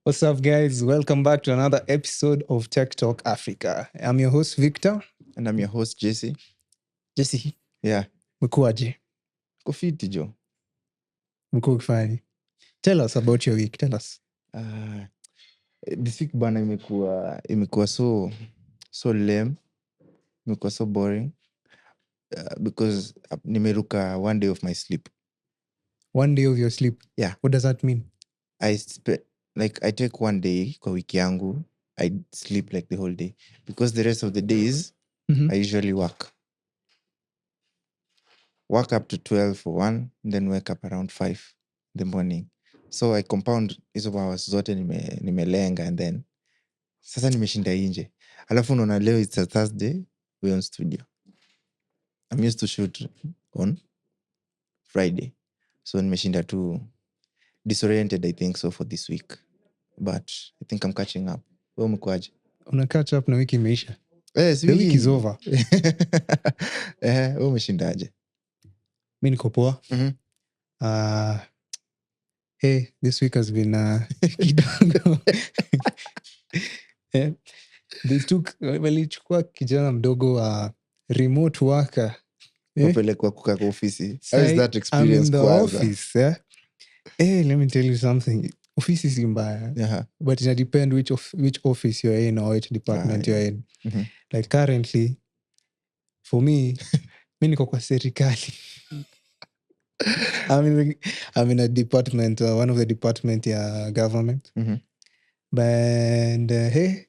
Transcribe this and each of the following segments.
What's up, guys? Welcome back to another episode of Tech Talk Africa. I'm your host, Victor. And I'm your host, Jessy. Jessy, Yeah. mkuaje? Kofiti jo. Mko ukifanya? Tell us about your week. Tell us. This week bana imekuwa so lame. Imekuwa so boring. Because nimeruka one day of my sleep. 1 day of your sleep? Yeah. What does that mean? I take 1 day kwa wiki yangu. I sleep like the whole day. Because the rest of the days, I usually work. Work up to 12 for one, then wake up around 5 in the morning. So I compound hizo hours zote nimelenga and then sasa nimeshinda nje. Alafu unaona leo it's a Thursday, we're on studio. I'm used to shoot on Friday. So nimeshinda tu disoriented, I think so, for this week. But I think I'm catching up. Wewe umekuaje? Una catch up na wiki imeisha. Yes, The week is over. Wewe umeshindaje? Mi niko poa. Hey, this week has been kidogo. Walichukua kijana mdogo remote worker. Kupelekwa kukaa kwa ofisi. How is that experience? I'm in the kwanza? office. Hey, let me tell you something. Office is mbaya. Yeah. But it depends which office you're in or which department you're in. Mm-hmm. Like currently, for me, mi niko kwa serikali. I'm in a department, one of the department government. Mm-hmm. But hey,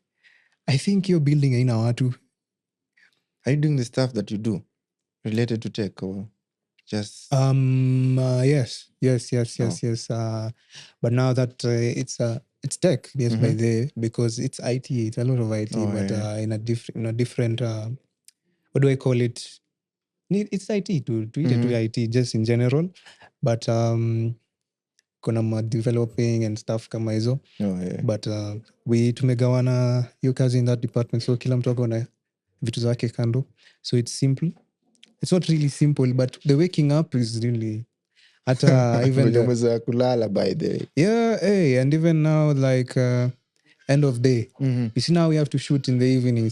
I think you're building haina watu. Are you doing the stuff that you do related to tech or just? Yes. But now that it's tech, yes, by the because it's IT. It's a lot of IT, in a different. What do I call it? It's IT to IT just in general, but kuna developing and stuff kama hizo. But we tumegawana hiyo kazi in that department, so kila mtu ako na vitu zake kando, so it's simple. It's not really simple, but the waking up is really even kulala, by the way. Yeah, hey, and even now like end of day. You see, now we have to shoot in the evening.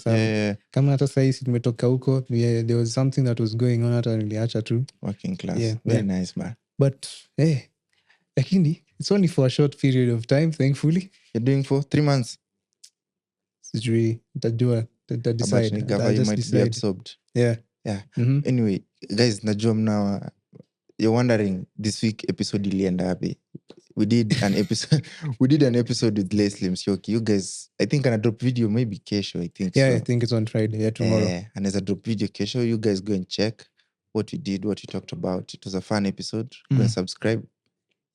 Kama hata saisi tumetoka huko, there was something that was going on hata niliacha tu. Working class. Very nice, man. But hey, lakini it's only for a short period of time, thankfully. You're doing for 3 months? Sijui, nitajua, decide. You might be absorbed. Yeah. Anyway, guys, najua mna you're wondering this week episode ilienda wapi. We did an episode with Lesley Msioki. You guys, I think ana drop video maybe kesho, I think. Yeah, so. I think it's on Friday. Yeah, tomorrow. And as a drop video kesho, you guys go and check what we did, what we talked about. It was a fun episode. Go and subscribe.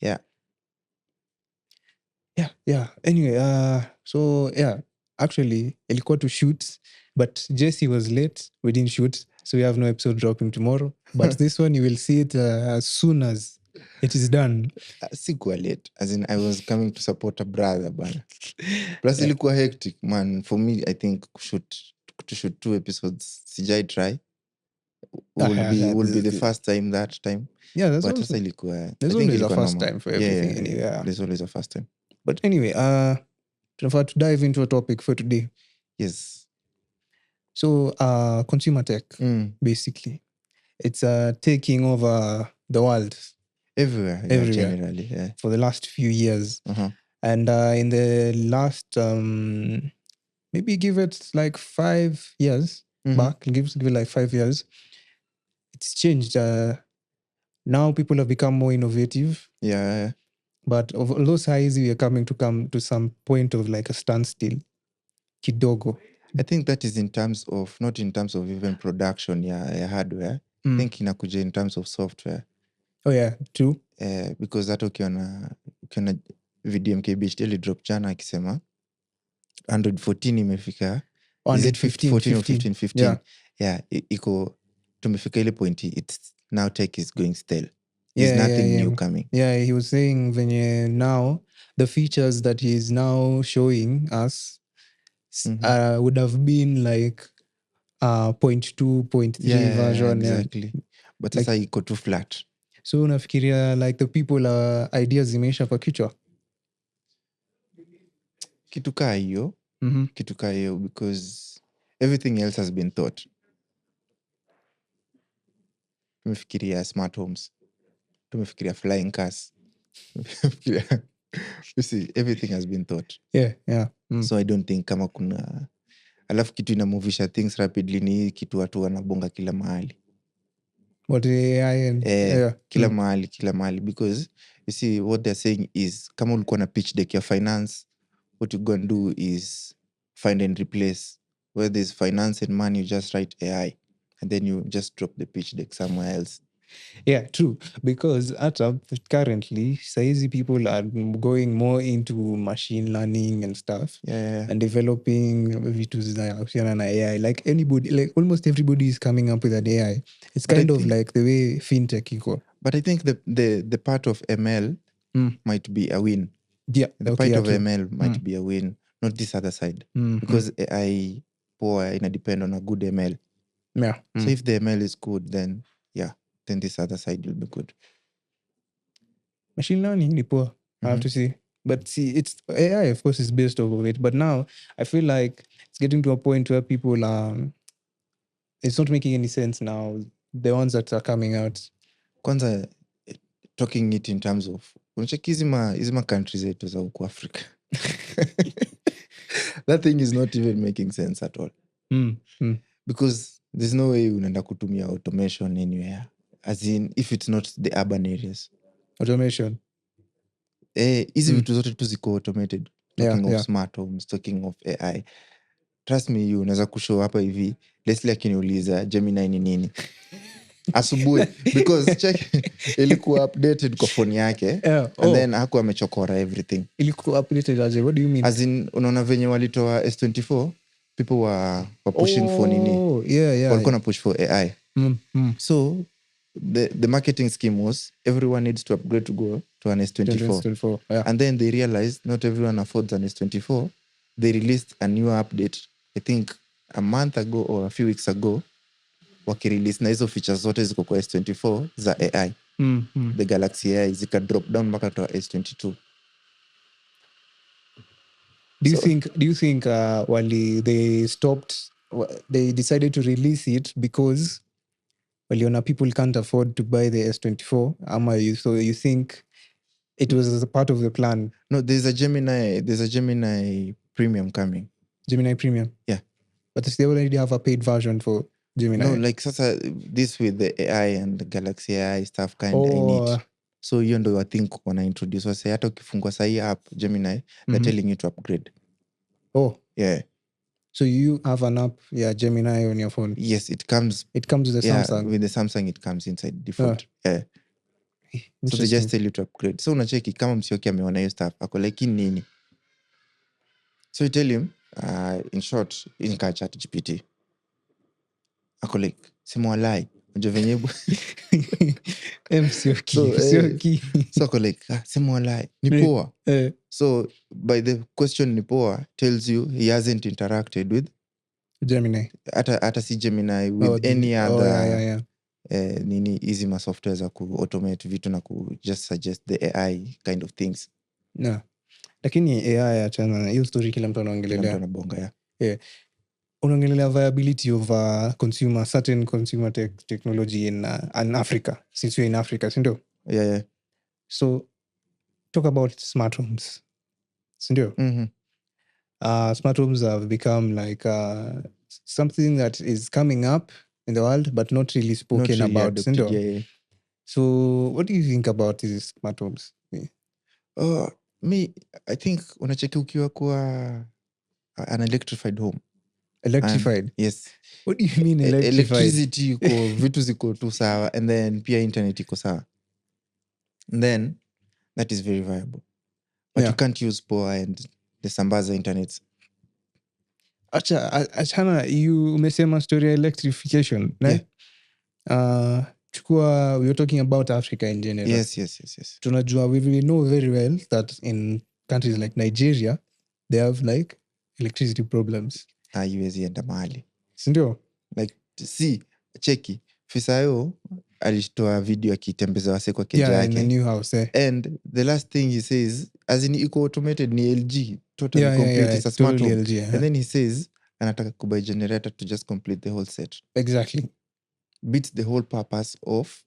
Yeah. Anyway, so yeah, actually ilikuwa to shoot, but Jessy was late. We didn't shoot, so we have no episode dropping tomorrow. But this one you will see it as soon as it is done. Sikuwa late, as in I was coming to support a brother bana. Plus ilikuwa hectic, man. For me, I think to shoot 2 episodes sijai try. Will be the first time that time. Yeah, that's but also, there's always a first time for everything. Yeah. There's always a first time. But anyway, to dive into a topic for today. Yes. So consumer tech, basically, it's taking over the world. Everywhere. Generally, yeah. For the last few years. And in the last, maybe give it like 5 years back, give it like 5 years, it's changed. Now people have become more innovative. Yeah. But although saizi we are come to some point of like a standstill. Kidogo. I think that is not in terms of even production, hardware. I think inakuja in terms of software. Oh yeah, true. Because hata ukiona VDMK Beach drop jana akisema Android 14 imefika. Is it 15 or 15? Yeah, iko tumefika ile point, it's now tech is going stale. There's nothing new coming. Yeah, he was saying when now the features that he is now showing us would have been like 0.2, 0.3 version. Exactly. But sasa iko too flat. So unafikiria like the people ideas zimeisha kwa kichwa? kitu kaa hiyo because everything else has been thought. Tumefikiria smart homes, tumefikiria flying cars. You see, everything has been thought. So I don't think kama kuna alafu kitu inamovisha things rapidly ni kitu watu wanabonga kila mahali. What AI and kila mahali because you see what they're saying is kama ulikuwa na pitch deck ya finance, what you gonna do is find and replace. Where there's finance and money, you just write AI and then you just drop the pitch deck somewhere else. Yeah, true. Because currently, saizi people are going more into machine learning and stuff. And developing na AI. Like anybody, like almost everybody is coming up with an AI. It's kind of like the way fintech iko. But I think the part of ML might be a win. Yeah. The part of ML might be a win, not this other side. Because AI poa ina depend on a good ML. Yeah. So if the ML is good, then this other side will be good. Machine learning ni poor, I have to say. But see, it's AI, of course, is based off of it. But now I feel like it's getting to a point where people it's not making any sense now. The ones that are coming out. Kwanza, talking it in terms of unacheki hizi countries zetu za huko Afrika. That thing is not even making sense at all. Because there's no way unaenda kutumia automation anywhere. As in, if it's not the urban areas. Automation. Hizi vitu zote tu ziko automated. Talking of smart homes, talking of AI. Trust me, you unaweza kushow hapa hivi. Leslie akiniuliza Gemini ni nini? Asubuhi. Because check, ilikuwa updated kwa phone yake. And then hakuwa amechokora everything. Ilikuwa updated aje? What do you mean? As in, unaona venye walitoa S24, people were pushing for nini. Walikuwa na push for AI. So the marketing scheme was everyone needs to upgrade to go to an S24. And then they realized not everyone affords an S24. They released a new update, I think a month ago or a few weeks ago, wakirelease na hizo features zote ziko kwa S24 za AI. The Galaxy AI zika drop down mpaka to S22. Do you think they decided to release it because waliona people can't afford to buy the S24? So you think it was as a part of the plan? No, there's a Gemini Premium coming. Gemini Premium? Yeah. But they already have a paid version for Gemini. No, like sasa this with the AI and the Galaxy AI stuff kind of neat. So hiyo ndo I think wana introduce. Wase hata ukifungua sahi app Gemini, they're telling you to upgrade. Yeah. So you have an app, Gemini on your phone? Yes, it comes with the Samsung. With the Samsung it comes inside default. So they just tell you to upgrade. So unacheki kama msioki ameona hiyo stuff, ako like nini? So you tell him, in short, in chat GPT. Ako like, sema walai. Unajua venye msioki. So ako like, sema walai. Ni poa. So by the question ni poa tells you he hasn't interacted with Gemini. Ata si Gemini with any other nini easy ma software za ku automate vitu na ku just suggest the AI kind of things. Lakini AI achana na hiyo story kila mtu anaongelea. Kila mtu anabonga unaongelea viability of certain consumer technology in Africa, since we're in Africa, sindio? Yeah. So talk about smart homes, sindio? Smart homes have become like something that is coming up in the world but not really spoken about, sindio? Yeah. So what do you think about these smart homes? Me, I think unacheki ukiwa kwa an electrified home. Electrified? Yes. What do you mean electrified? Electricity iko vitu ziko tu sawa, and then pia internet iko sawa. And then that is very viable. But you can't use power and the sambaza internet. Achana, you umesema story ya electrification, ne? Chukua, we were talking about Africa in general. Yes. Tunajua, we know very well that in countries like Nigeria, they have like electricity problems. Haiwezi enda mahali. Sindio? Like, see, cheki, Fisayo alitoa video akitembeza wase kwa keja yake. In the new house, And the last thing he says, as in iko automated ni LG totally complete. It's a smart totally home. LG, yeah. And then he says anataka kubuy generator to just complete the whole set. Exactly. Beats the whole purpose of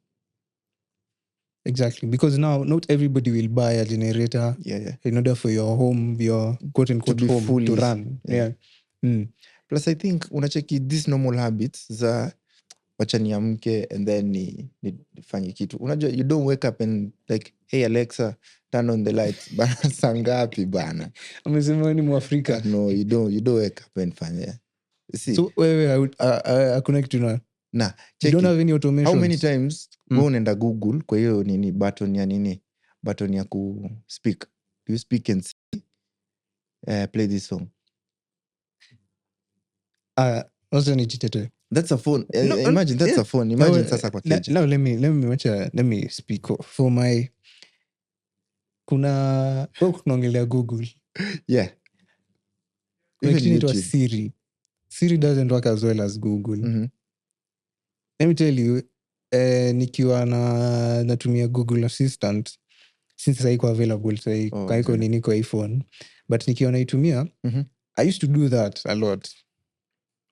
Exactly, because now not everybody will buy a generator in order for your home, your quote-unquote to be home fully, to run. Plus I think unacheki these normal habits za wacha niamke and then nifanye kitu. Unajua you don't wake up and like, hey Alexa, turn on the lights. Bana saa ngapi bana? Amesema ni Mwafrika. No, you don't wake up and fanya. See, so wewe hakuna kitu na check you don't have any automations. How many times wewe unaenda Google kwa hiyo button ya ku speak. Do you speak and say play this song? Also nijitete. That's a phone. Imagine that's a phone. Imagine sasa kwa keja. Now let me speak for my kuna kunaongelea Google. Yeah. Kuna kitu inaitwa Siri. Siri doesn't work as well as Google. Let me tell you, nikiwa natumia Google Assistant since haiko available haiko nini kwa iPhone, but nikiwa naitumia I used to do that a lot.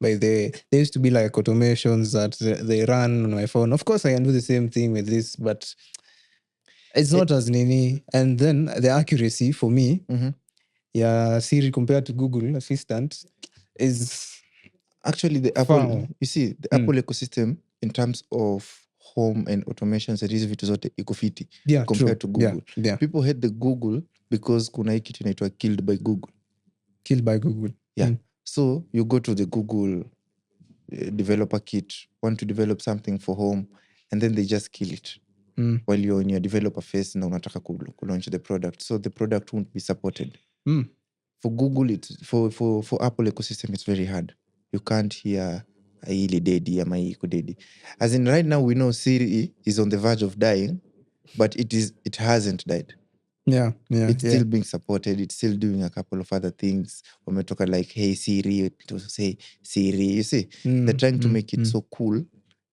There used to be like automations that they run on my phone. Of course I can do the same thing with this, but it's not as nini. And then the accuracy for me Siri compared to Google Assistant is actually the Apple, you see the Apple ecosystem in terms of home and automations and hizi vitu zote iko fiti compared to Google. People hate the Google because kuna hii kitu inaitwa killed by Google. So you go to the Google developer kit, want to develop something for home, and then they just kill it while you're in your developer phase na unataka launch the product, so the product won't be supported. For Google, for Apple ecosystem, it's very hard. You can't hear ili dedi ama iko dedi. As in right now we know Siri is on the verge of dying, but it hasn't died. It's still being supported. It's still doing a couple of other things. Wametoka like, hey Siri, to say Siri. You see, they're trying to make it so cool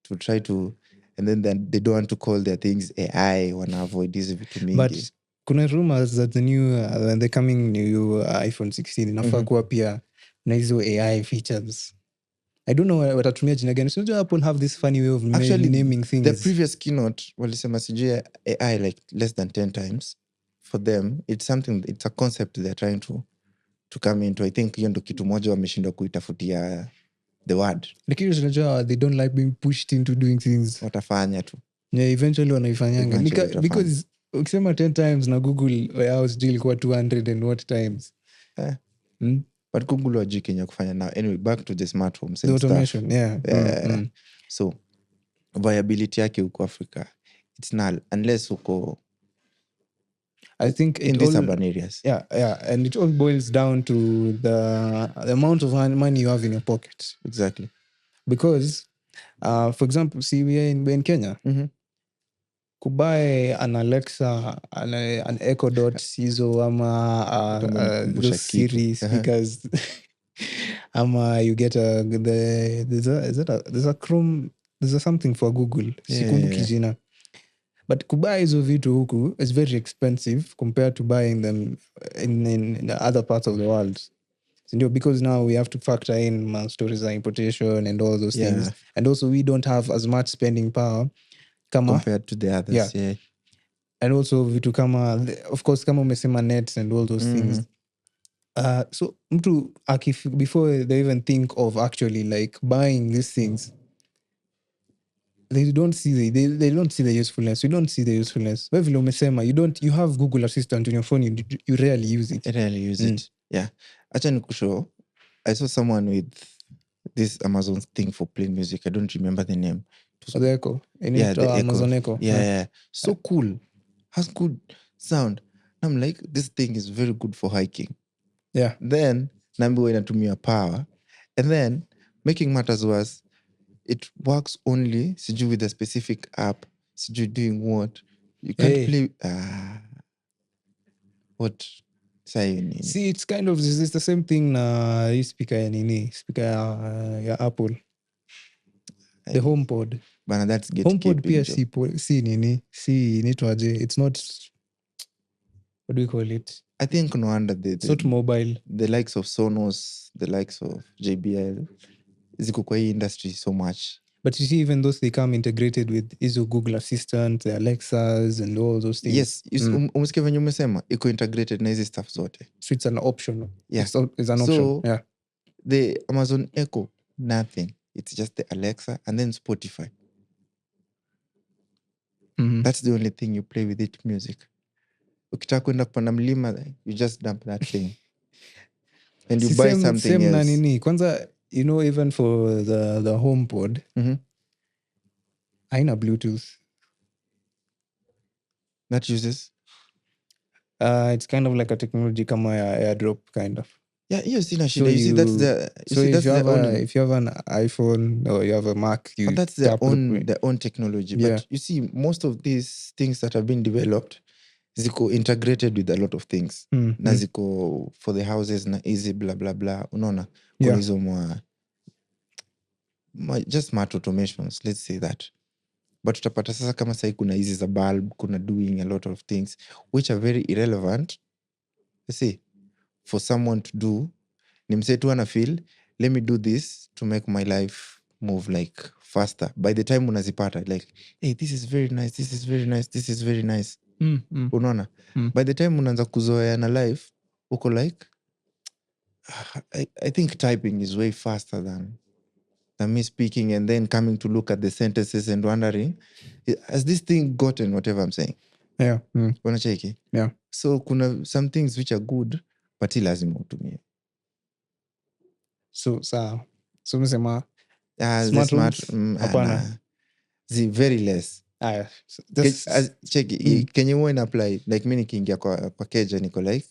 to try to, and then they don't want to call their things AI. Wana avoid these vitu mingi. But kuna rumors that the coming new iPhone 16 inafaa kuwa pia na hizo AI features. I don't know watatumia jina gani. So Apple have this funny way of naming things. The previous keynote walisema sijui AI like less than 10 times. For them, it's a concept they're trying to come into. I think hiyo ndo kitu moja wameshindwa kuitafutia the word. Lakini unajua they don't like being pushed into doing things. Watafanya tu. Yeah, eventually wanaifanyanga. Because ukisema 10 times na Google warehouse deal ilikuwa 200 and what times. But Google wajui Kenya kufanya now. Anyway, back to the smart homes and the automation, stuff. So, viability yake huko Africa, it's null unless uko I think in these urban areas. And it all boils down to the amount of money you have in your pocket. Exactly. Because, for example, see, we're in Kenya. Kubuy an Alexa, an Echo Dot, hizo ama those Siri speakers. Ama you get there's a Chrome, there's a something for Google. Sikumbuki jina. But kubuy hizo vitu huku is very expensive compared to buying them in other parts of the world. Because now we have to factor in stories like importation and all those things. And also we don't have as much spending power compared to the others. And also vitu kama, of course, kama umesema nets and all those things. So mtu before they even think of actually like buying these things, they don't see the usefulness. You don't see the usefulness. Wewe vile umesema, you have Google Assistant on your phone, you rarely use it. I rarely use it. Yeah. Acha nikushow, I saw someone with this Amazon thing for playing music. I don't remember the name. The Echo. The Amazon Echo. Yeah. So cool. Has good sound. I'm like, this thing is very good for hiking. Yeah. Then naambiwa inatumia power. And then making matters worse, it works only sijui with a specific app, sijui doing what. You can't play what say nini. See, it's kind of it's the same thing na hii speaker ya Apple. The HomePod. Bana, that's HomePod pia si nini, si inaitwaje, it's not, what do we call it? I think no wonder It's not mobile. the likes of Sonos, the likes of JBL ziko kwa hii industry so much. But you see, even those, they come integrated with hizo Google Assistant, the Alexas and all those things. Yes, umesikia venye umesema iko integrated na hizi stuff zote. So it's an option. Yeah. It's an option. Yeah. The Amazon Echo, nothing. It's just the Alexa and then Spotify. That's the only thing you play with it, music. Ukitaka kwenda kupanda mlima, you just dump that thing. And you buy something else. Na nini. Kwanza, you know, even for the HomePod, haina Bluetooth. That uses? It's kind of like a technology kama AirDrop, kind of. Yeah, you see, that's the. If you have an iPhone or you have a Mac, but that's their own technology. Yeah. But you see, most of these things that have been developed, ziko integrated with a lot of things. Na ziko for the houses na easy blah blah blah. Unaona? Kwa hizo just smart automations, let's say that. But utapata sasa kama sai kuna hizi za bulb, kuna doing a lot of things which are very irrelevant. Let's see, for someone to do, nimse tu ana feel, let me do this to make my life move like faster. By the time unazipata, like, hey, this is very nice, this is very nice, this is very nice. Unaona? By the time unaanza kuzoea na life, uko like, I think typing is way faster than me speaking and then coming to look at the sentences and wondering, has this thing gotten whatever I'm saying? Yeah. Wanacheki? Yeah. So kuna some things which are good, but si lazima utumie. So umesema smart hapana. Very less. Cheki, kenye huwa ina apply, like mi nikiingia kwa keja niko like,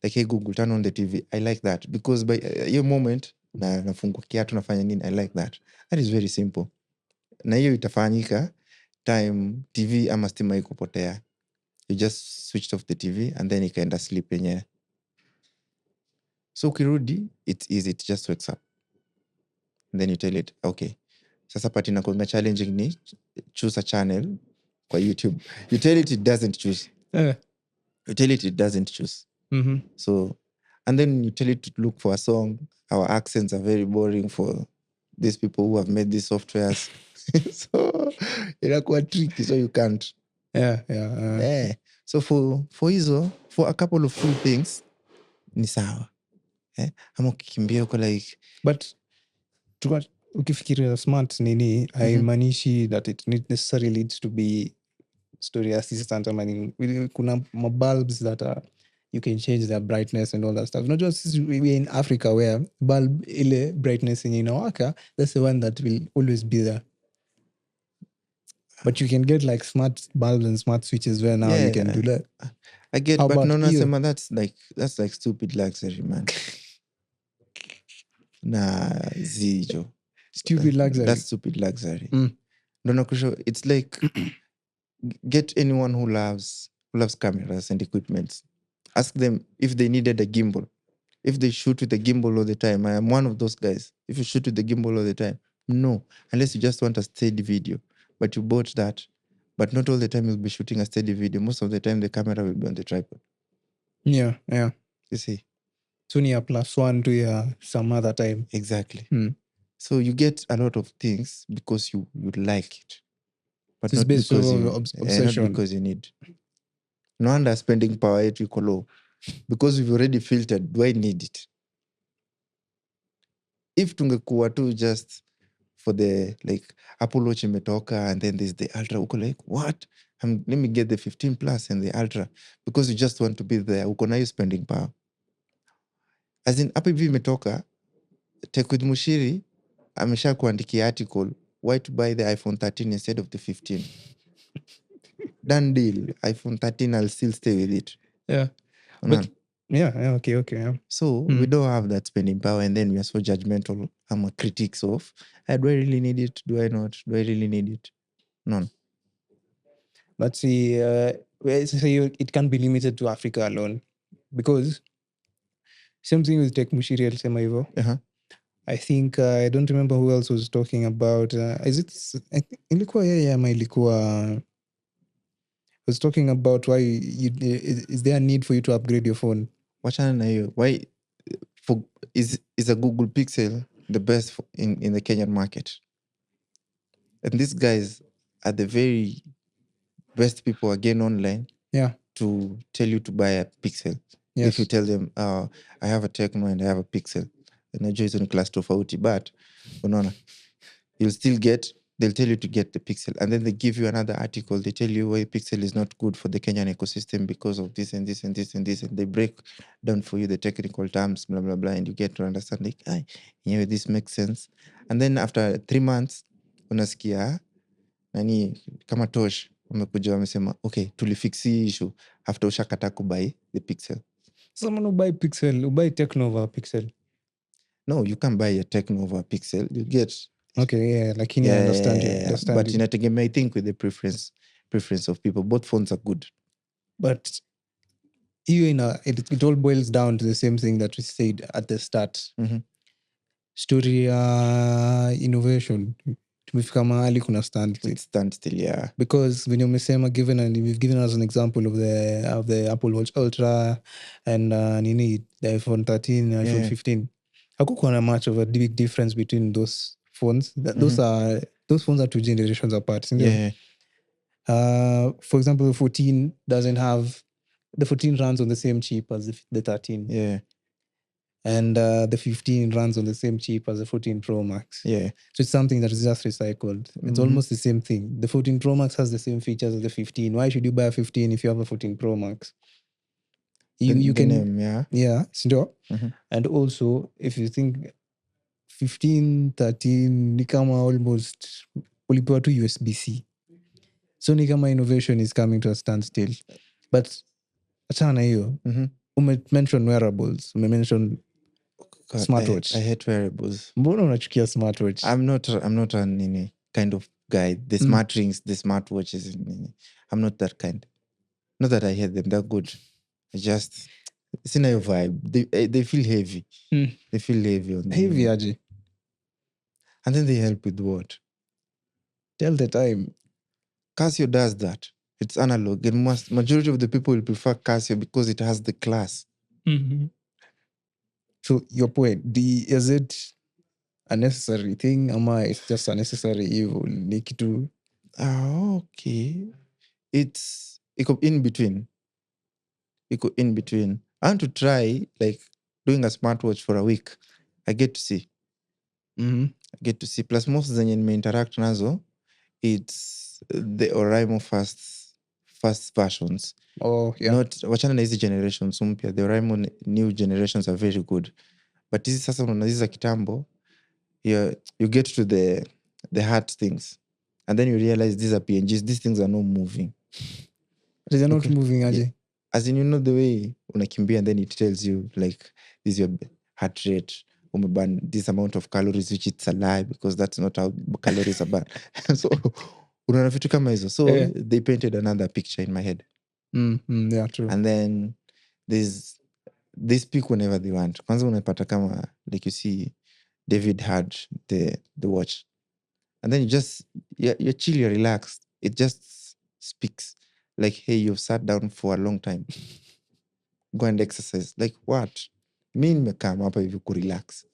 hey Google, turn on the TV. I like that because by your moment nafungua kiatu nafanya nini, I like that. That is very simple. Na hiyo itafanyika time TV ama stima ikupotea. You just switched off the TV and then ikaenda sleep yenyewe. So ukirudi, it's easy, it just wakes up. And then you tell it, okay, sasa pati nakuanga challenging ni choose a channel kwa YouTube. You tell it doesn't choose. You tell it doesn't choose. So, and then you tell it to look for a song. Our accents are very boring for these people who have made these softwares. So inakuwa tricky, so you can't. Yeah. So for hizo, for a couple of few things, ni sawa. Ama ukikimbia uko like, but ukifikiria smart nini, haimaanishi that it necessarily needs to be story assistant ama nini. Kuna bulbs that are, you can change their brightness and all that stuff. Not just we're in Africa where bulb ile brightness yenye inawaka, that's the one that will always be there. But you can get like smart bulbs and smart switches where now you can do that. I get, but no, that's like stupid luxury, man. Nah, zijo. Stupid luxury. That's stupid luxury. It's like get anyone who loves cameras and equipment. Ask them if they needed a gimbal. If they shoot with a gimbal all the time. I am one of those guys. If you shoot with the gimbal all the time, no. Unless you just want a steady video. But you bought that. But not all the time you'll be shooting a steady video. Most of the time the camera will be on the tripod. Yeah. You see? So near +1 to some other time. Exactly. So you get a lot of things because you like it. But it's not based because on you obsession. not because you need. No wonder spending power yetu iko low. Because we've already filtered, do I need it? If tungekuwa tu just for the like Apple Watch imetoka and then there's the Ultra, uko like, what? Let me get the 15 Plus and the Ultra because you just want to be there. Uko na you spending power. As in, Apple hivi imetoka, Tech with Mushiri amesha kuandikia article, why to buy the iPhone 13 instead of the 15? Done deal. iPhone 13, I'll still stay with it. Yeah. But okay. Yeah. So we don't have that spending power, and then we are so judgmental. I'm a critics of, do I really need it? Do I not? Do I really need it? None. But see, it can't be limited to Africa alone. Because same thing with Tech Mushiri alisema hivyo. I think, I don't remember who else was talking about, is it, ilikuwa yeye ama ilikuwa was talking about why is there a need for you to upgrade your phone? Wachana na hiyo. Why is a Google Pixel the best in the Kenyan market? And these guys are the very best people again online to tell you to buy a Pixel. Yes. If you tell them, I have a Tecno and I have a Pixel, najua hizo ni class tofauti, but unaona, you'll still get, they'll tell you to get the Pixel, and then they give you another article, they tell you why Pixel is not good for the Kenyan ecosystem because of this and this and this and this, and they break down for you the technical terms, blah blah blah, and you get to understand, like, this makes sense. And then after 3 months unasikia nani kama Tosh wamekuja wamesema okay, tulifix hii issue after ushakata kubuy the Pixel. Someone who buy Pixel, who buy Tecno over Pixel. No, you can't buy a Tecno over a Pixel. You get okay, yeah, lakini I understand you. But inategemea, I think, with the preference of people. Both phones are good. But it all boils down to the same thing that we said at the start. Story innovation. Tumefika mahali kuna standstill, yeah. Because when umesema we've given us an example of the Apple Watch Ultra and the iPhone 13 and iPhone 15. Hakukuwa na much of a big difference between those phones. Those phones are 2 generations apart. Yeah. For example, the 14 doesn't have, the 14 runs on the same chip as the 13. Yeah. And the 15 runs on the same chip as the 14 Pro Max. Yeah. So it's something that is just recycled. It's almost the same thing. The 14 Pro Max has the same features as the 15. Why should you buy a 15 if you have a 14 Pro Max? You can name, yeah, and also if you think 15, 13 ni kama almost ulipewa tu USB-C. So ni kama innovation is coming to a standstill. But achana na hiyo. Ume-mention wearables. Ume-mention smartwatch. I hate wearables. Mbona unachukia smartwatch? I'm not a kind of guy. The smart rings, the smartwatches, I'm not that kind. Not that I hate them, they're good. I just, it's in a vibe. They feel heavy. They feel heavy on them. Heavy aje. And then they help with what? Tell the time. Casio does that. It's analog. Majority of the people will prefer Casio because it has the class. So your point, is it a necessary thing? Ama it's just a necessary evil? Nikitu. Okay. It's in between. In between. I want to try like doing a smartwatch for a week. I get to see. I get to see. Plus most zenye nime interact nazo, it's the Oraimo first versions. Oh, yeah. Not wachana na hizi generations mpya. The Oraimo new generations are very good. But hizi sasa unaona hizi za kitambo, you get to the hard things. And then you realize these are PNGs. These things are not moving. They're not moving, aje? Yeah. As in, the way unakimbia and then it tells you like this is your heart rate, umeburn this amount of calories, which it's a lie because that's not how calories are burned. So unaona vitu kama hizo. So they painted another picture in my head. Yeah, true. And then they speak whenever they want. Kwanza unapata kama like you see David had the watch. And then you're chill, you're relaxed. It just speaks. Like, hey, you've sat down for a long time. Go and exercise. Like, what? Mi nimekaa hapa hivi kurelax.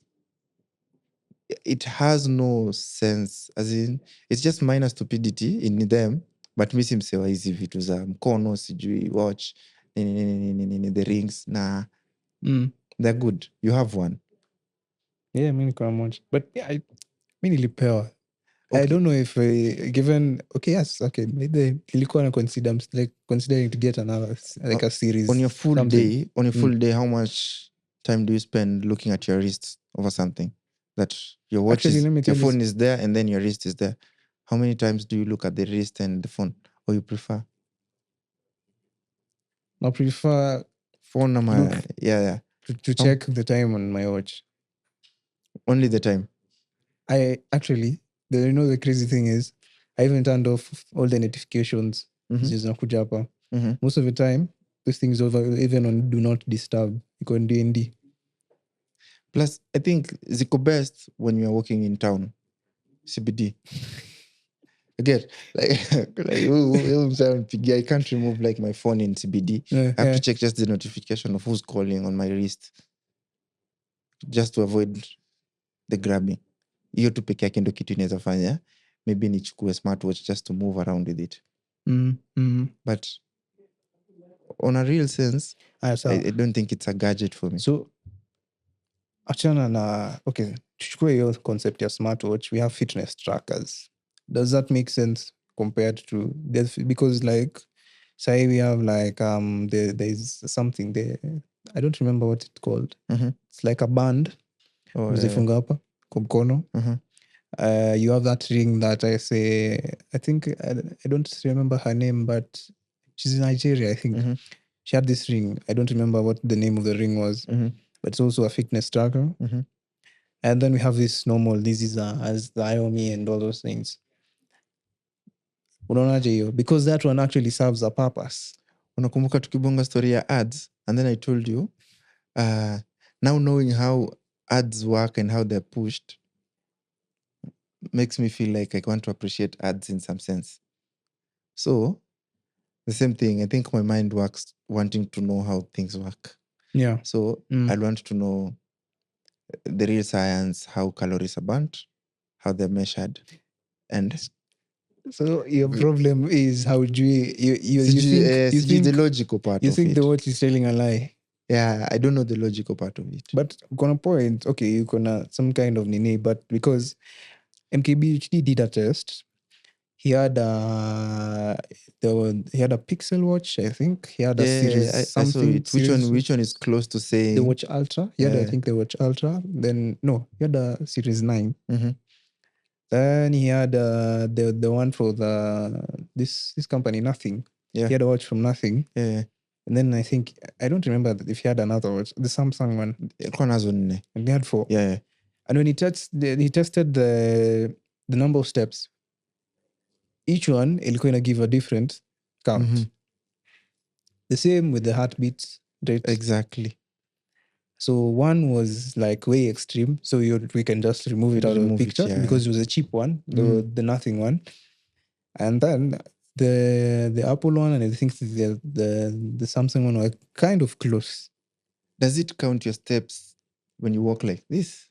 It has no sense. As in, it's just minor stupidity in them. But mi si msewa hizi vitu za mkono, sijui, watch, the rings. Nah. They're good. You have one. Yeah, mi niko na moja. But yeah, mi nilipewa. Okay. I don't know if given maybe ilikuwa na considering to get another like a series. On your full day, how much time do you spend looking at your wrist over something? That your watch your phone is there and then your wrist is there. How many times do you look at the wrist and the phone? Or you prefer? I prefer phone number. Yeah. To check the time on my watch. Only the time. The crazy thing is, I even turned off all the notifications. Zinakuja hapa. Most of the time, this thing is over, even on do not disturb. You can do ND. Plus, I think ziko best when you are walking in town. CBD. Get like I can't remove like my phone in CBD. I have to check just the notification of who's calling on my wrist just to avoid the grabbing. Hiyo tu peke yake ndo kitu inaweza fanya maybe nichukue smartwatch just to move around with it. But on a real sense, I don't think it's a gadget for me. So achana na okay, tuchukue hiyo concept ya smartwatch, we have fitness trackers. Does that make sense compared to this? Because like say we have like there's something there, I don't remember what it's called. It's like a band uzifunga hapa kwa mkono. You have that ring that I think I don't remember her name, but she's in Nigeria, I think. She had this ring. I don't remember what the name of the ring was, but it's also a fitness tracker. And then we have this normal, this is as the IOME and all those things. Unaonaje hiyo? Because that one actually serves a purpose. Unakumbuka tukibonga story ya ads, and then I told you now knowing how ads work and how they're pushed makes me feel like I want to appreciate ads in some sense. So the same thing, I think my mind works wanting to know how things work. Yeah. So I want to know the real science, how calories are burnt, how they're measured, and so your problem is how do you think the logical part of it. You think the watch is telling a lie? Yeah, I don't know the logical part of it. But gonna point, okay, you gonna some kind of nini, but because MKBHD did a test, he had a Pixel watch, I think. He had a series something. I saw it. Which one is close to saying the Watch Ultra? He had I think the Watch Ultra. Then no, he had a Series 9. Then he had the one for this company, Nothing. Yeah. He had a watch from Nothing. Yeah. And then I think I don't remember if he had another watch, the Samsung one. And he had 4. Yeah. And when he tested the number of steps, each one ilikuwa ina give a different count. The same with the heartbeat rate. Exactly. So one was like way extreme. So we can just remove it out of the picture because it was a cheap one, the Nothing one. And then the Apple one and I think the Samsung one were kind of close. Does it count your steps when you walk like this?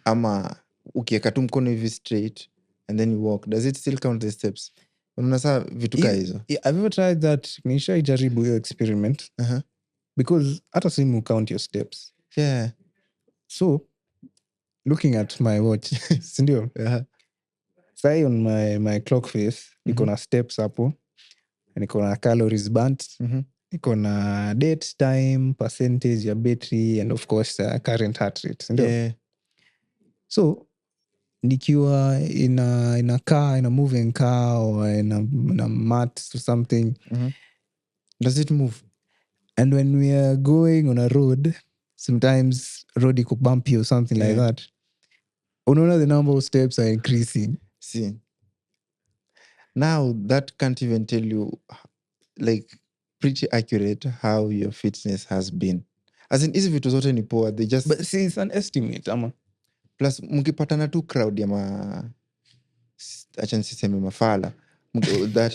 Ama ukieka tu mkono hivi straight and then you walk, does it still count the steps? Unaona saa vitu kaa hizo? I've ever tried that. Nishaijaribu hiyo experiment. Because hata simu count your steps. Yeah. So looking at my watch, sindio? Say on my clock face, iko na steps hapo, and iko na calories burnt, iko na date, time, percentage ya battery, and of course current heart rate, sindio? Yeah. So nikiwa in a moving car or in a mat or something, does it move? And when we are going on a road, sometimes road iko bumpy or something like that, unaona the number of steps are increasing. See, now that can't even tell you like pretty accurate how your fitness has been. As in, hizi vitu zote ni poa, they just... But see, it's an estimate, ama. Plus, mkipatana tu crowd ya acha nisiseme mafala, that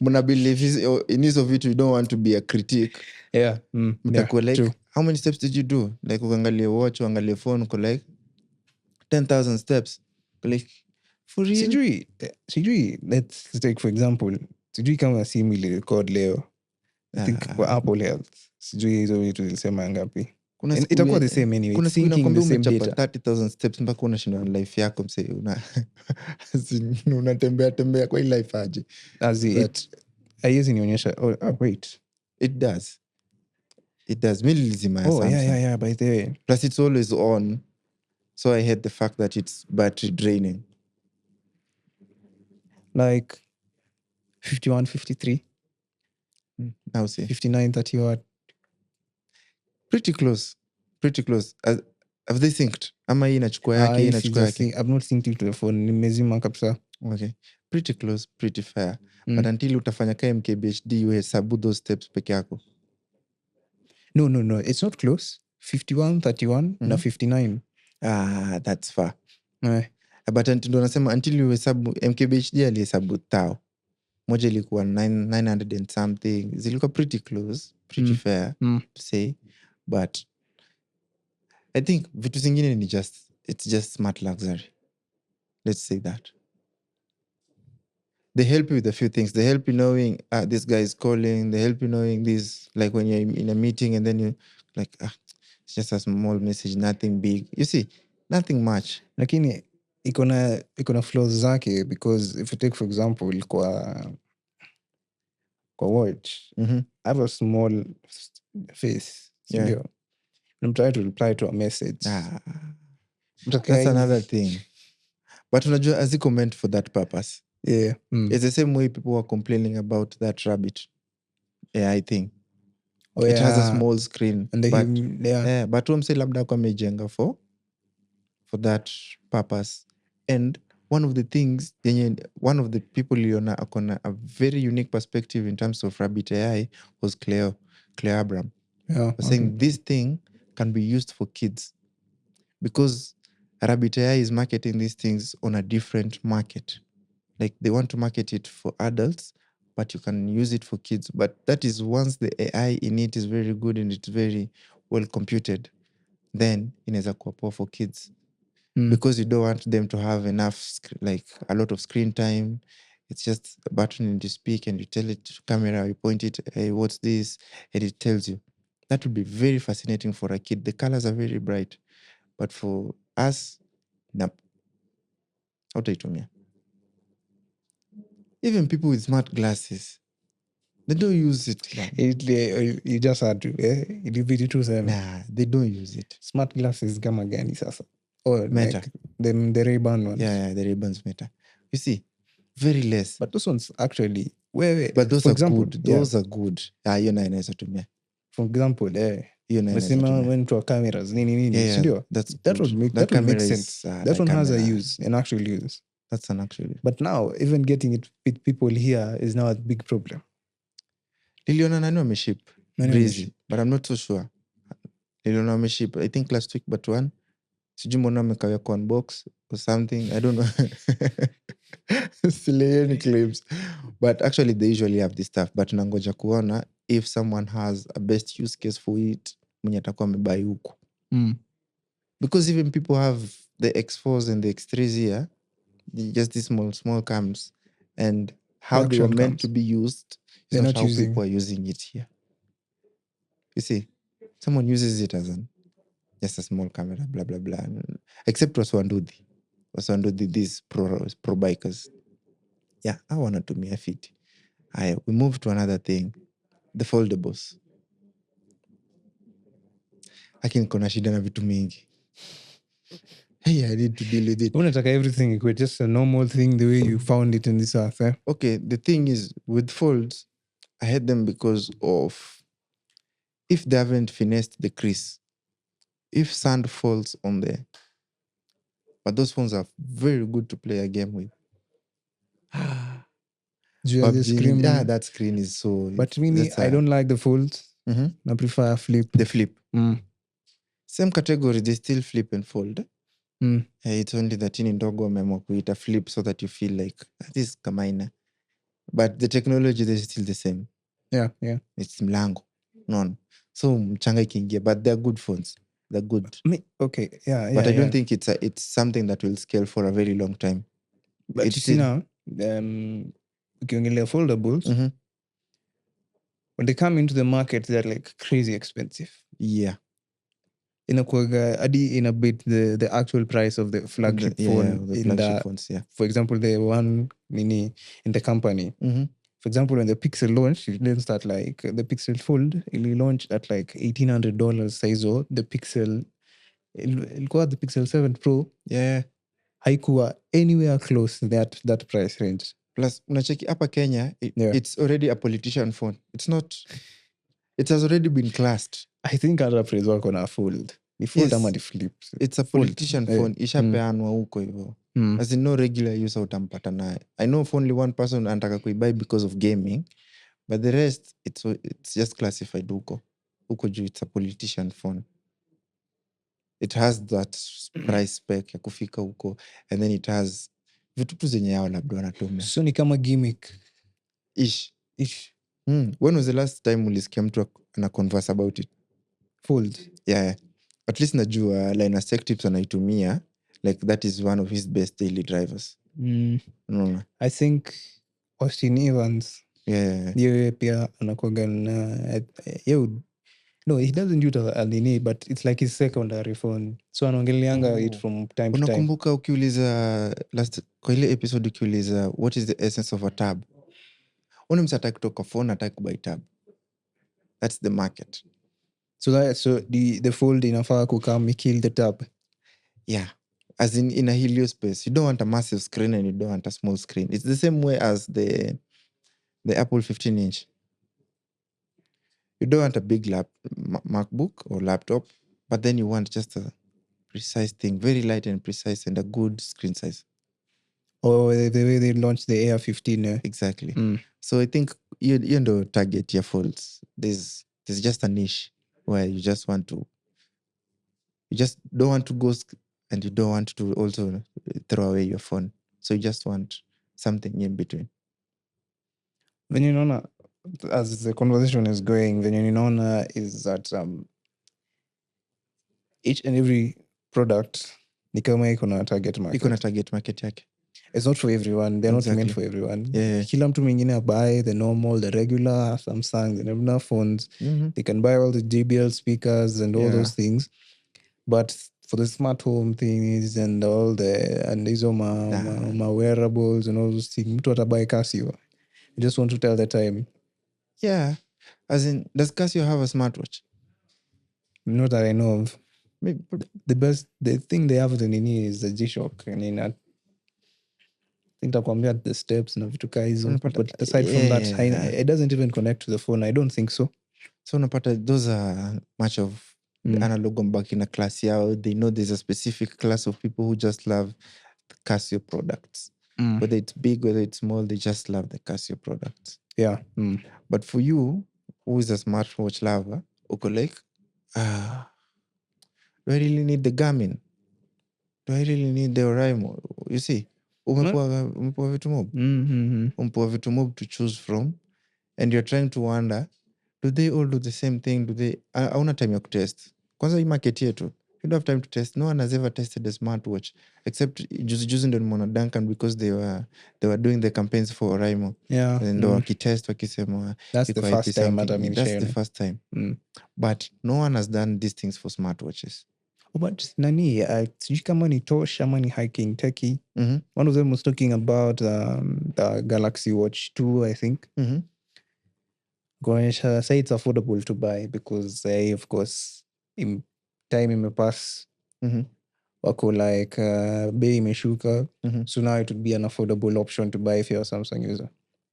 muna believe in hizo vitu, you don't want to be a critique. Yeah. Mtakuwa like, true. How many steps did you do? Like, ukangalia watch, uangalia phone, uko like 10,000 steps. Like, for real? Sijui, let's take for example, sijui kama simu ili record leo. I think kwa Apple Health. Sijui hizo vitu zilisema ngapi. Itakuwa the same anyway. Kuna siku inakwambia umechapa 30,000 30,000 steps mpaka unashindwa na life yako mse. Unatembea kwa hii life aje. Haiwezi nionyesha. Wait. It does. Mimi nilizima ya Samsung. Yeah, by the way. Plus it's always on. So I hate the fact that it's battery draining. Like 51, 53. Now see. 59, 30 watt. Pretty close. Have they synced? Ama hii inachukua yake, inachukua yake. I've not synced it to the phone. Nimezima kabisa. Okay. Pretty close, pretty fair. But until utafanya ka MKBHD, you hesabu those steps peke yako. No. It's not close. 51, 31, na 59. That's far. but ndo nasema until you hesabu mkbhd alihesabu tao moja ilikuwa 900 and something, zilikuwa pretty close, pretty fair to say, but I think vitu zingine ni it's just smart luxury, let's say that. They help you with a few things. They help you knowing this guy is calling. They help you knowing this, like when you're in a meeting and then you like it's just a small message, nothing big, you see, nothing much. Lakini iko na flaws zake, because if you take for example kwa watch, I have a small face, Yeah. I'm trying to reply to a message. That's another thing. But unajua aziko meant for that purpose. Yeah. It's the same way people were complaining about that rabbit AI thing. It has a small screen. And but umse labda kwa mejenga for that purpose. And one of the things, one of the people liona akona a very unique perspective in terms of rabbit AI was Claire Abram. Saying this thing can be used for kids, because rabbit AI is marketing these things on a different market. Like they want to market it for adults, but you can use it for kids. But that is once the AI in it is very good and it's very well computed, then inaweza kuwa poa for kids. Because you don't want them to have enough, like a lot of screen time. It's just a button and you speak and you tell it to camera, you point it, hey, what's this? And it tells you. That would be very fascinating for a kid. The colors are very bright. But for us, hautaitumia. Even people with smart glasses, they don't use it. You just had to, Nah, they don't use it. Smart glasses kama gani sasa? Oh, Meta. Like the Ray-Ban ones. Yeah, the Ray-Bans Meta. You see, very less. But those ones actually, but those for are example, good. Those are good. Hiyo na inaweza tumia. For example, Mesema when to cameras, nini, yeah, that would make sense. That one has a use, an actual use. That's an actual use. But now, even getting it with people here is now a big problem. Niliona nani wameship Breezy, but I'm not so sure. Niliona wameship, I think last week, but one. Sijui mbona wamekawia kwa unbox or something. I don't know. Still any claims. But actually, they usually have this stuff. But nangoja kuona if someone has a best use case for it, mwenye atakuwa amebuy huku. Because even people have the X4s and the X3s here, just these small cams, and how they were meant to be used is not how people are using it here. You see, someone uses it as just a small camera, blah, blah, blah. Except Waswandudhi, these pro bikers. Yeah, I want to tumia fit. We move to another thing, the foldables. Lakini kuna shida na vitu mingi. Hey, I need to deal with it. Unataka everything equate, just a normal thing the way you found it in this earth. Okay, the thing is, with folds, I hate them because of if they haven't finessed the crease. If sand falls on there. But those phones are very good to play a game with. PUBG, that screen is so... But I don't like the folds. I prefer flip. The flip. Same category, they still flip and fold. It's only that in ndogo wameamua kuita flip so that you feel like this is kamaina. But the technology is still the same. Yeah. It's mlango. No. So mchanga ikiingia, but they're good phones. They're good. Okay, yeah. But I don't think it's something that will scale for a very long time. But you see now, ukiongelea foldables, when they come into the market, they're like crazy expensive. Yeah. Inakuwaga hadi in a bit the actual price of the flagship phone. The flagship phones, yeah. For example, the one in the company. For example, when the Pixel launched, it didn't start like the Pixel Fold. It launched at like $1,800 size. The Pixel, ilikuwa the Pixel 7 Pro. Yeah. Haikuwa anywhere close to that price range. Plus, unacheki hapa Kenya, it's already a politician phone. It's not. It has already been classed. I think other praise wako na fold. Ni fold ama ni flip. It's a politician phone. Ishapeanwa huko hivyo. As in no regular user utampata naye. I know of only one person anataka kuibuy because of gaming, but the rest it's just classified huko. Huko juu it's a politician phone. it has that price spec ya kufika huko, and then it has vitu tu zenye yao labda wanatumia So ni kama gimmick ish. ish. When was the last time ulisikia mtu ana converse about it? Fold. Yeah. At least najua Linus Tech Tips anaitumia, like that is one of his best daily drivers. I think Austin Evans yeye pia anakuwaga na no, he doesn't do it alini, but it's like his secondary phone, so anaongeleanga it from time to time. Unakumbuka ukiuliza kwa ile episode ukiuliza what is the essence of a tab, msa ataki kutoka phone, ataki kubuy tab. That's the market. So the fold inafaa kukam kill the tab. Yeah, as in a helio space, you don't want a massive screen and you don't want a small screen. It's the same way as the Apple 15-inch. You don't want a big MacBook or laptop, but then you want just a precise thing, very light and precise, and a good screen size. Or the way they launched the Air 15. Exactly. So I think you know, target your folds. There's just a niche where you just don't want to go, and you don't want to also throw away your phone. So you just want something in between. When you know, as the conversation is going, when you know is that each and every product ni kama iko na target market. Iko na target market yake. It's not for everyone. They're not meant for everyone. Yeah. Kila mtu mwingine buy the normal, the regular Samsung, the regular phones. They can buy all the JBL speakers and all those things. But for the smart home things and all these my wearables and all those things, mtu atabuy Casio. You just want to tell the time. Yeah. As in, does Casio have a smartwatch? Not that I know of. Maybe the thing they have in is the G-Shock. I mean, I think takwambia the steps na vitu kaa hizo, but aside from that, it doesn't even connect to the phone. I don't think so. So unapata those are much of the analog back in a class yao. They know there's a specific class of people who just love the Casio products. Whether it's big, whether it's small, they just love the Casio products. Yeah. But for you, who is a smartwatch lover, uko like, do I really need the Garmin? Do I really need the Oraimo? You see, umepewa vitu mob. Umepewa vitu mob to choose from, and you're trying to wonder, do they all do the same thing? Do they hauna time ya kutest? Kwanza hii market yetu, you don't have time to test. No one has ever tested a smartwatch except juzi ndo nimeona Duncan, because they were doing the campaigns for Oraimo. Ndo wakitest wakisema that's the first time that's the first time. But no one has done these things for smartwatches. But nani, sijui kama ni Tosh ama ni Hiking Techie. One of them was talking about the Galaxy Watch 2, I think. Gonesha say it's affordable to buy because of course time imepass. Wako like bei imeshuka. So now it would be an affordable option to buy if you're a Samsung user.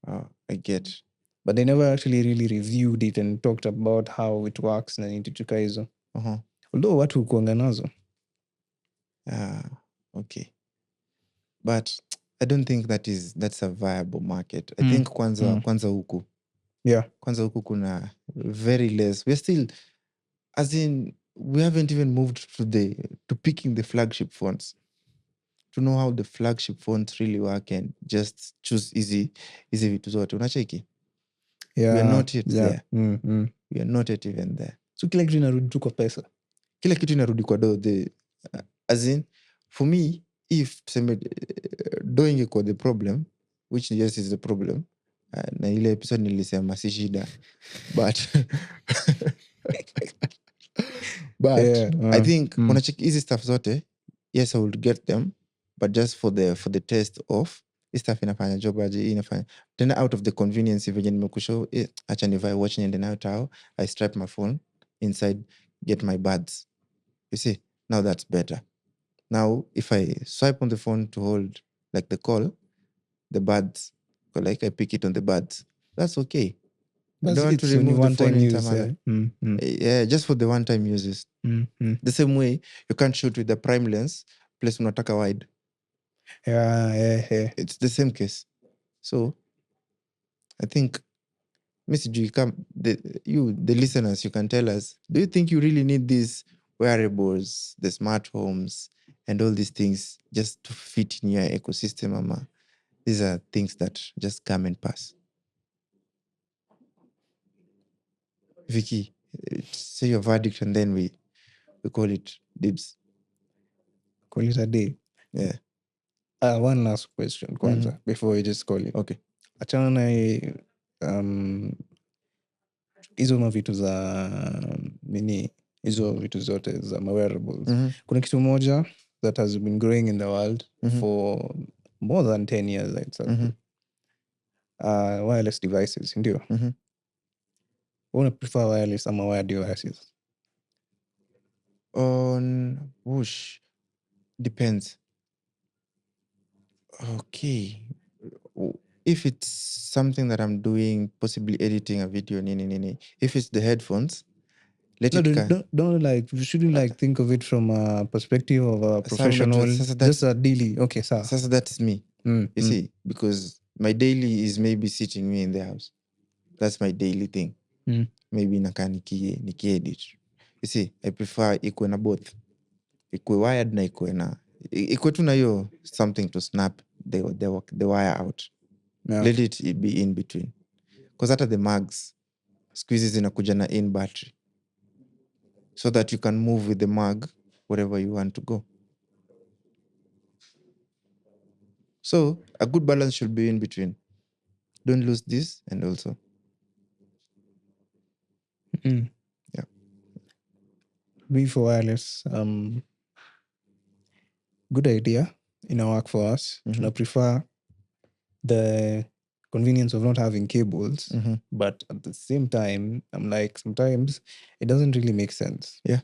I get. But they never actually really reviewed it and talked about how it works na nitutuka hizo. Although watu hukuanga nazo. Okay. But I don't think that's a viable market. I think kwanza huku. Yeah. Kwanza huku kuna very less. We're still, as in, we haven't even moved to picking the flagship phones. To know how the flagship phones really work and just choose easy vitu zote. Unacheki? Yeah. We are not yet there. We are not yet even there. So kila kitu inarudi tu kwa pesa. Kila kitu inarudi kwa do. As in, for me, if doing it was the problem, which yes is the problem, na ile episode nilisema si shida, but I think unacheki hizi stuff zote, yes I would get them, but just for the test of this stuff inafanya job aje, inafanya tena out of the convenience venye nimekushow, acha nivae watch niende nayo tao, I strap my phone inside, get my buds. You see, now that's better. Now if I swipe on the phone to hold like the call, the buds, like I pick it on the buds, that's okay. I don't want to remove the phone in yeah, just for the one-time uses. The same way you can't shoot with the prime lens plus unataka wide. Yeah. It's the same case. So I think the listeners, you can tell us, do you think you really need this wearables, the smart homes, and all these things just to fit in your ecosystem, ama these are things that just come and pass. Vicky, say your verdict and then we call it dibs. Call it a day. Yeah. One last question kwanza before we just call it. Okay. Achana na hizo mavitu za nini, hizo vitu zote za wearables. Kuna kitu moja that has been growing in the world for more than 10 years, I'd say. Wireless devices, ndio. Wanna prefer wireless ama wired devices? On whoosh, depends. Okay. If it's something that I'm doing, possibly editing a video, nini. If it's the headphones, don't like, you shouldn't like think of it from a perspective of a professional, just a daily. Okay, sir. Sasa that's me. You see, because my daily is maybe sitting me in the house. That's my daily thing. Maybe naka niki-edit. You see, I prefer ikuwe na both. Ikuwe wired na ikuwe tu na hiyo something to snap the wire out. Yeah. Let it be in between. Because hata the mags siku zinakuja na in battery, so that you can move with the mag wherever you want to go. So a good balance should be in between. Don't lose this and also. Yeah. Me for wireless, good idea. Work for us. I prefer the convenience of not having cables, but at the same time, I'm like, sometimes it doesn't really make sense. Yeah.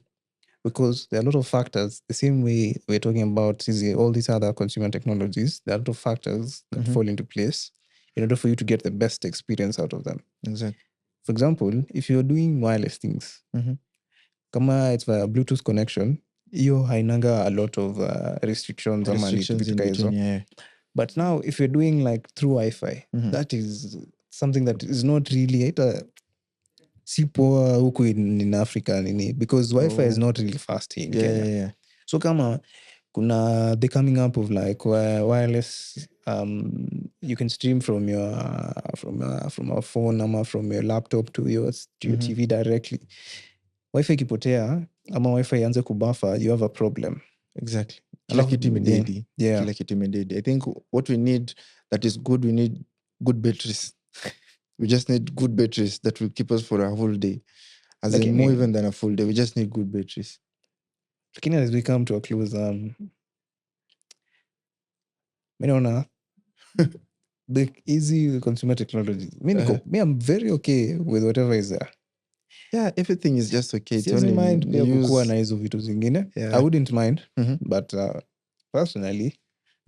Because there are a lot of factors. The same way we're talking about all these other consumer technologies, there are a lot of factors that fall into place in order for you to get the best experience out of them. Exactly. For example, if you're doing wireless things, kama it's via Bluetooth connection, hiyo hainanga a lot of restrictions in between, yeah. But now, if you're doing like through Wi-Fi, that is something that is not really si poa huku in Africa, because Wi-Fi is not really fast here in Kenya. Yeah. So kama kuna the coming up of like wireless, you can stream from your from a phone ama from your laptop to your TV directly. Wi-Fi kipotea ama Wi-Fi ianze kubuffer, you have a problem. Exactly. Kila kitu imededi. Yeah. Kila kitu imededi. I think what we need that is good, we need good batteries. We just need good batteries that will keep us for a whole day. As in more even than a full day. We just need good batteries. Lakini as we come to a close, the easy consumer technology. Me, I'm very okay with whatever is there. Yeah, everything is just okay. It's only mind pia kukua na hizo vitu zingine. Yeah. I wouldn't mind, but personally,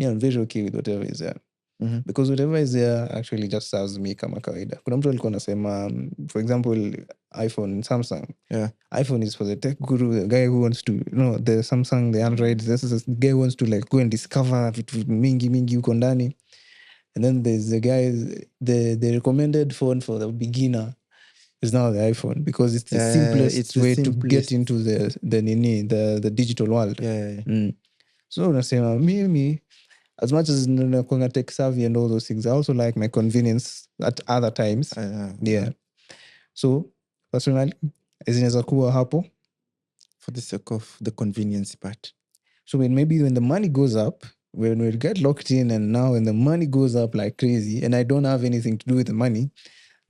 I'm very okay with whatever is there. Because whatever is there actually just serves me kama kawaida. Kuna mtu alikuwa anasema, for example, iPhone and Samsung. Yeah. iPhone is for the tech guru, the guy who wants to, the Samsung, the Android, this is the guy who wants to like go and discover vitu mingi huko ndani. And then there's the guy, the recommended phone for the beginner is now the iPhone, because it's the simplest way to get into the digital world. Yeah. So unasema mimi, as much as nakuanga tech savvy and all those things, I also like my convenience at other times. Yeah. So personally, zinaweza kuwa hapo for the sake of the convenience part. So maybe when the money goes up, when we get locked in, and now when the money goes up like crazy and I don't have anything to do with the money,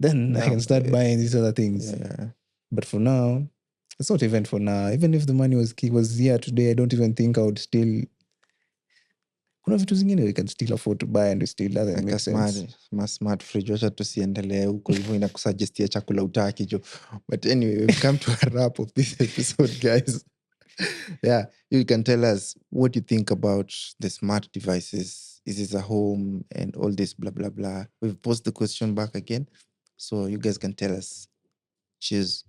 then I can start buying these other things. Yeah. But for now, it's not even for now. Even if the money was here today, I don't even think I would still... Kuna vitu zingine we can still afford to buy and still doesn't like make sense. Smart fridge. Wacha tusiendelee huko hivyo inakusuggestia chakula utaki jo. But anyway, we've come to a wrap of this episode, guys. Yeah, you can tell us what you think about the smart devices. Is it a home and all this blah blah blah. We've posed the question back again, so you guys can tell us. Cheers.